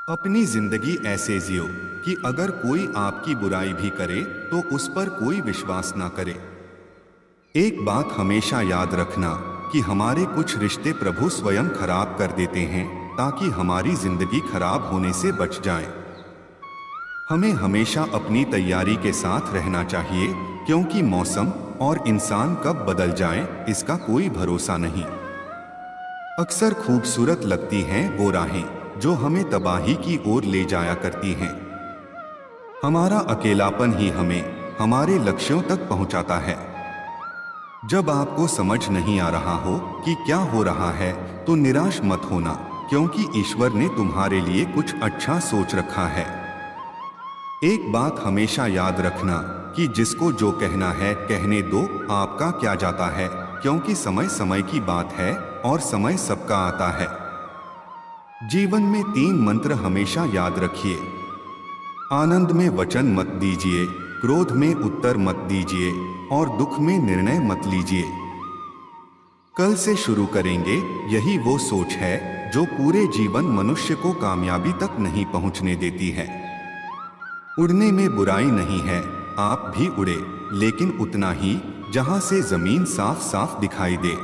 अपनी जिंदगी ऐसे जियो कि अगर कोई आपकी बुराई भी करे तो उस पर कोई विश्वास ना करे। एक बात हमेशा याद रखना कि हमारे कुछ रिश्ते प्रभु स्वयं खराब कर देते हैं ताकि हमारी जिंदगी खराब होने से बच जाए। हमें हमेशा अपनी तैयारी के साथ रहना चाहिए क्योंकि मौसम और इंसान कब बदल जाए इसका कोई भरोसा नहीं। अक्सर खूबसूरत लगती हैं वो राहें जो हमें तबाही की ओर ले जाया करती हैं। हमारा अकेलापन ही हमें हमारे लक्ष्यों तक पहुंचाता है। जब आपको समझ नहीं आ रहा हो कि क्या हो रहा है तो निराश मत होना, क्योंकि ईश्वर ने तुम्हारे लिए कुछ अच्छा सोच रखा है। एक बात हमेशा याद रखना कि जिसको जो कहना है कहने दो, आपका क्या जाता है, क्योंकि समय समय की बात है और समय सबका आता है। जीवन में 3 मंत्र हमेशा याद रखिए। आनंद में वचन मत दीजिए, क्रोध में उत्तर मत दीजिए और दुख में निर्णय मत लीजिए। कल से शुरू करेंगे, यही वो सोच है जो पूरे जीवन मनुष्य को कामयाबी तक नहीं पहुंचने देती है। उड़ने में बुराई नहीं है, आप भी उड़े, लेकिन उतना ही जहां से जमीन साफ साफ दिखाई दे।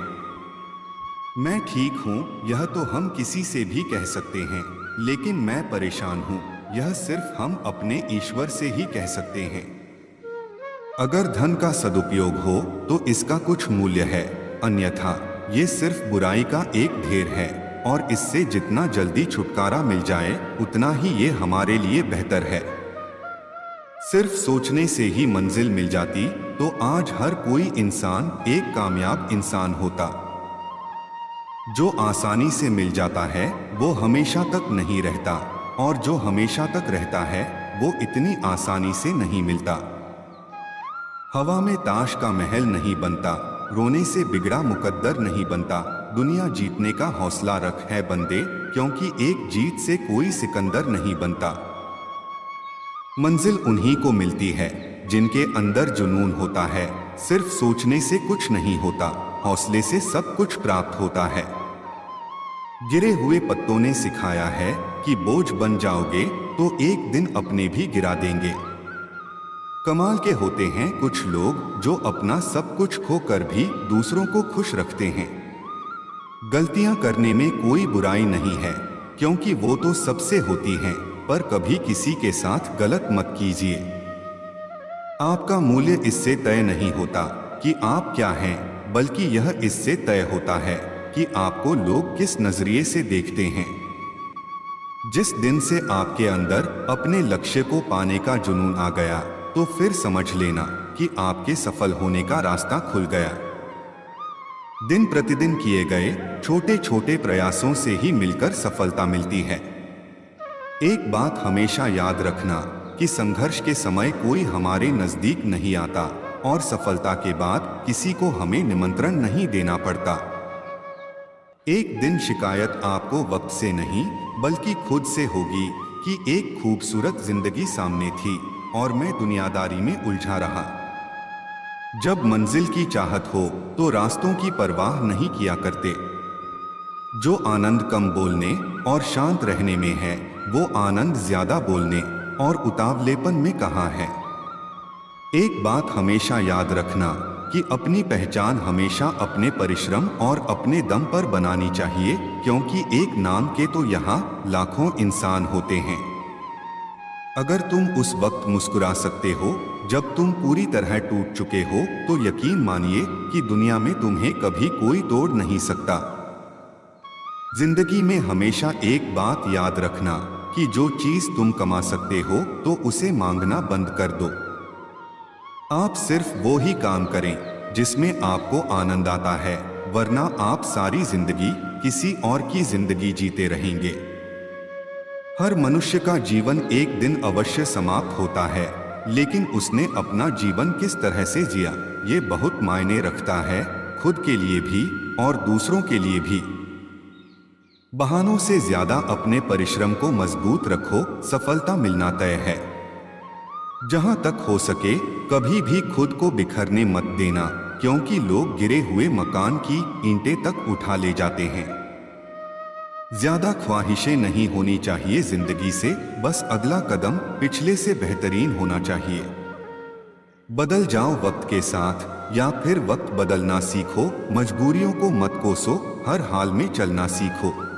मैं ठीक हूं यह तो हम किसी से भी कह सकते हैं, लेकिन मैं परेशान हूं यह सिर्फ हम अपने ईश्वर से ही कह सकते हैं। अगर धन का सदुपयोग हो तो इसका कुछ मूल्य है, अन्यथा ये सिर्फ बुराई का एक ढेर है और इससे जितना जल्दी छुटकारा मिल जाए उतना ही ये हमारे लिए बेहतर है। सिर्फ सोचने से ही मंजिल मिल जाती तो आज हर कोई इंसान एक कामयाब इंसान होता। जो आसानी से मिल जाता है वो हमेशा तक नहीं रहता और जो हमेशा तक रहता है वो इतनी आसानी से नहीं मिलता। हवा में ताश का महल नहीं बनता, रोने से बिगड़ा मुकद्दर नहीं बनता। दुनिया जीतने का हौसला रख है बंदे, क्योंकि एक जीत से कोई सिकंदर नहीं बनता। मंजिल उन्हीं को मिलती है जिनके अंदर जुनून होता है। सिर्फ सोचने से कुछ नहीं होता, हौसले से सब कुछ प्राप्त होता है। गिरे हुए पत्तों ने सिखाया है कि बोझ बन जाओगे तो एक दिन अपने भी गिरा देंगे। कमाल के होते हैं कुछ लोग जो अपना सब कुछ खोकर भी दूसरों को खुश रखते हैं। गलतियां करने में कोई बुराई नहीं है, क्योंकि वो तो सबसे होती हैं, पर कभी किसी के साथ गलत मत कीजिए। आपका मूल्य इससे तय नहीं होता कि आप क्या हैं, बल्कि यह इससे तय होता है कि आपको लोग किस नजरिए से देखते हैं। जिस दिन से आपके अंदर अपने लक्ष्य को पाने का जुनून आ गया तो फिर समझ लेना कि आपके सफल होने का रास्ता खुल गया। दिन प्रतिदिन किए गए छोटे छोटे प्रयासों से ही मिलकर सफलता मिलती है। एक बात हमेशा याद रखना कि संघर्ष के समय कोई हमारे नजदीक नहीं आता और सफलता के बाद किसी को हमें निमंत्रण नहीं देना पड़ता। एक दिन शिकायत आपको वक्त से नहीं बल्कि खुद से होगी कि एक खूबसूरत जिंदगी सामने थी और मैं दुनियादारी में उलझा रहा। जब मंजिल की चाहत हो तो रास्तों की परवाह नहीं किया करते। जो आनंद कम बोलने और शांत रहने में है, वो आनंद ज्यादा बोलने और उतावलेपन में कहाँ है। एक बात हमेशा याद रखना कि अपनी पहचान हमेशा अपने परिश्रम और अपने दम पर बनानी चाहिए, क्योंकि एक नाम के तो यहाँ लाखों इंसान होते हैं। अगर तुम उस वक्त मुस्कुरा सकते हो जब तुम पूरी तरह टूट चुके हो तो यकीन मानिए कि दुनिया में तुम्हें कभी कोई तोड़ नहीं सकता। जिंदगी में हमेशा एक बात याद रखना कि जो चीज तुम कमा सकते हो तो उसे मांगना बंद कर दो। आप सिर्फ वो ही काम करें जिसमें आपको आनंद आता है, वरना आप सारी जिंदगी किसी और की जिंदगी जीते रहेंगे। हर मनुष्य का जीवन एक दिन अवश्य समाप्त होता है, लेकिन उसने अपना जीवन किस तरह से जिया ये बहुत मायने रखता है, खुद के लिए भी और दूसरों के लिए भी। बहानों से ज्यादा अपने परिश्रम को मजबूत रखो, सफलता मिलना तय है। जहां तक हो सके कभी भी खुद को बिखरने मत देना, क्योंकि लोग गिरे हुए मकान की ईंटें तक उठा ले जाते हैं। ज्यादा ख्वाहिशें नहीं होनी चाहिए जिंदगी से, बस अगला कदम पिछले से बेहतरीन होना चाहिए। बदल जाओ वक्त के साथ या फिर वक्त बदलना सीखो, मजबूरियों को मत कोसो, हर हाल में चलना सीखो।